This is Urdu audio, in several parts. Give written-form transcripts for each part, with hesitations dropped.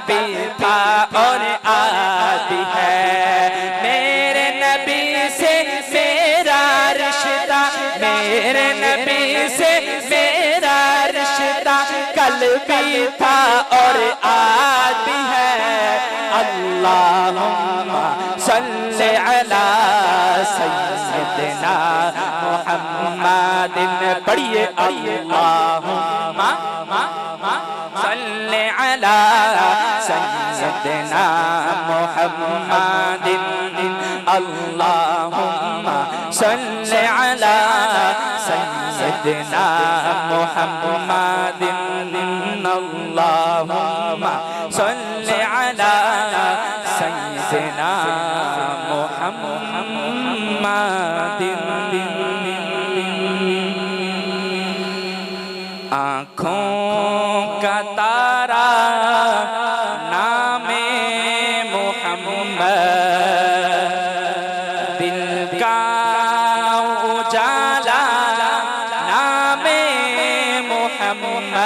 بھی تھا اور آج بھی ہے، میرے نبی سے میرا رشتہ، میرے نبی سے میرا رشتہ کل بھی تھا اور آج بھی ہے۔ اللہم صلی علی سیدنا محمد، پڑھیے اللہم صلی علی سیدنا محمد، اللہم صلی علی سیدنا محمد، اللہم صلی علی سیدنا محمد۔ آنکھوں کا تارا نام محمد، دل کا اجالا نام محمد،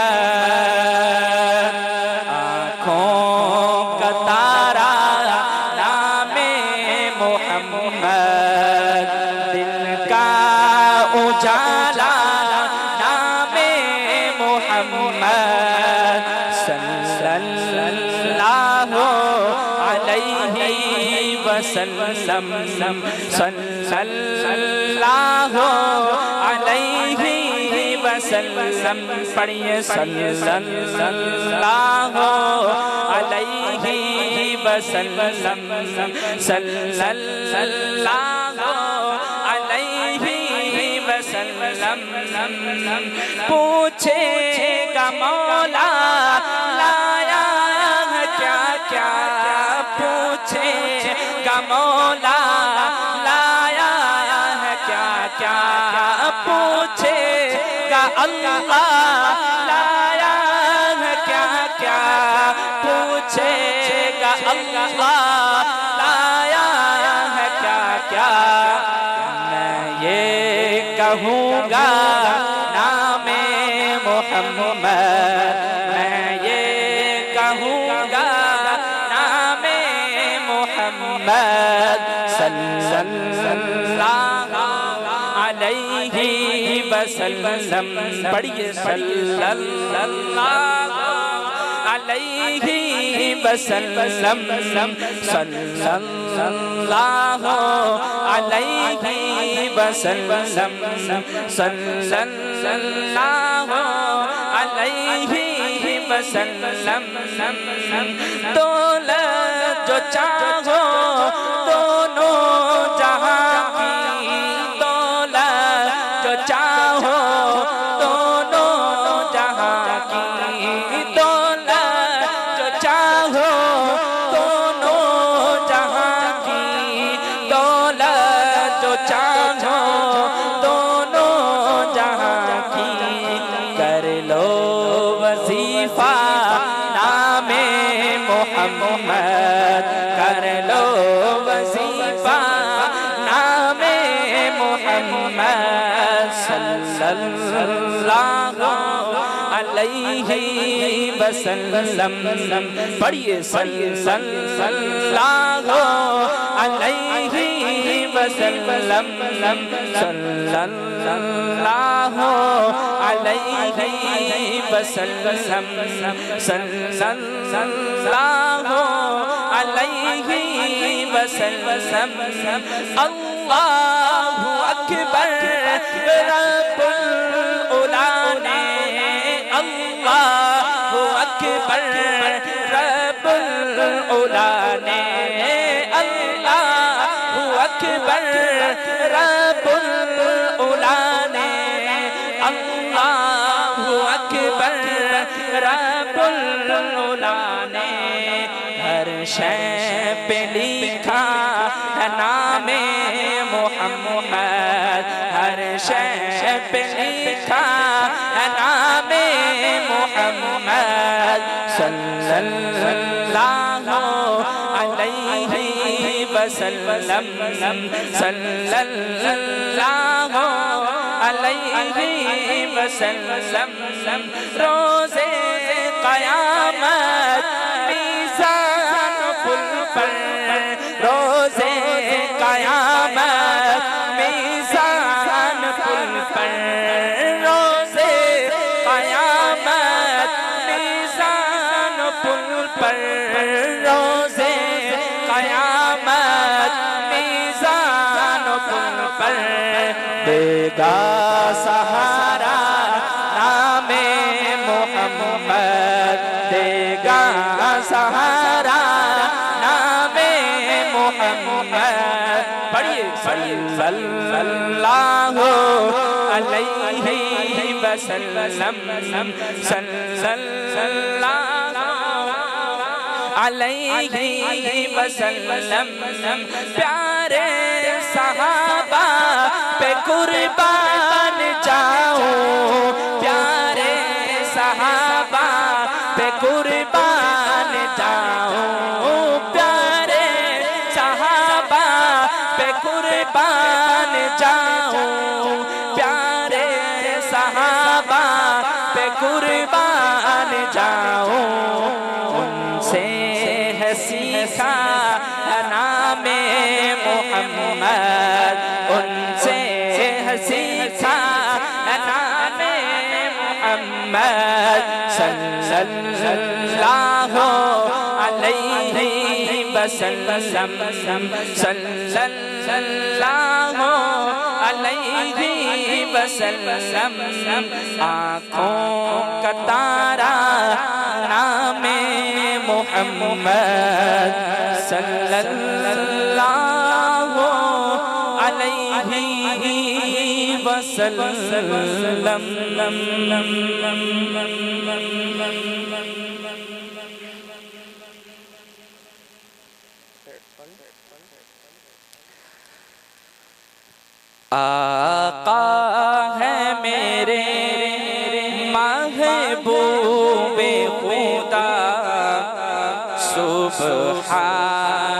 آنکھوں کا تارا نام محمد، دل کا اجالا نام محمد، صلی اللہ علیہ وسلم، صلی اللہ علیہ وسلم، پڑھیے صلی اللہ علیہ وسلم، صلی اللہ علیہ وسلم، پوچھے گا مولا لایا ہے کیا کیا، پوچھے گا مولا لایا ہے کیا کیا، پوچھے گا اللہ لایا ہے کیا کیا، پوچھے گا اللہ لایا ہے کیا کیا، میں یہ کہوں گا نام محمد، میں یہ کہوں گا نام محمد، صلی اللہ علیہ وسلم، پڑھیے صلی اللہ علیہ وسلم، صلی اللہ علیہ وسلم، صلی اللہ علیہ وسلم، دولت جو چاہو دونوں جہاں کی، دولت جو چاہو دونوں جہاں کی، دولت جو چاہو دونوں جہاں کی، دولت جو چاہو دونوں جہاں کی، کر لو وظیفہ نام محمد، کر لو وظیفہ نام محمد، صلی اللہ علیہ وسلم، پڑھیے صلی اللہ علیہ وسلم، صلی اللہ علیہ وسلم، صلی اللہ علیہ وسلم، اللہ اکبر رب العلا نے، اللہ اکبر رب العلا نے، اللہ اکبر رب العلا نے، اللہ اکبر رب العلا نے، ہر شے پہ لکھا ہے نام محمد، ہر شے پہ لکھا ہے نام محمد، صلی اللہ علیہ وسلم، صلی اللہ علیہ وسلم، روز قیامت پر روزے قیامت میزان پل پر دے گا سہارا نام محمد دے گا سہارا نام محمد پڑھیے صلی اللہ علیہ وسلم صلی اللہ علیہ وسلم پیارے صحابہ پہ قربان جاؤں پیارے صحابہ پہ قربان جاؤں پیارے صحابہ پہ قربان جاؤں پیارے صحابہ پہ قربان جاؤں ان سے ہے سیکھا نام محمد ان سے ہے سیکھا نام محمد صلی اللہ علیہ وسلم صلی اللہ علیہ وسلم آنکھوں کا تارا نام محمد صلی اللہ علیہ وسلم آقا ہے میرے محبوب خدا سبحان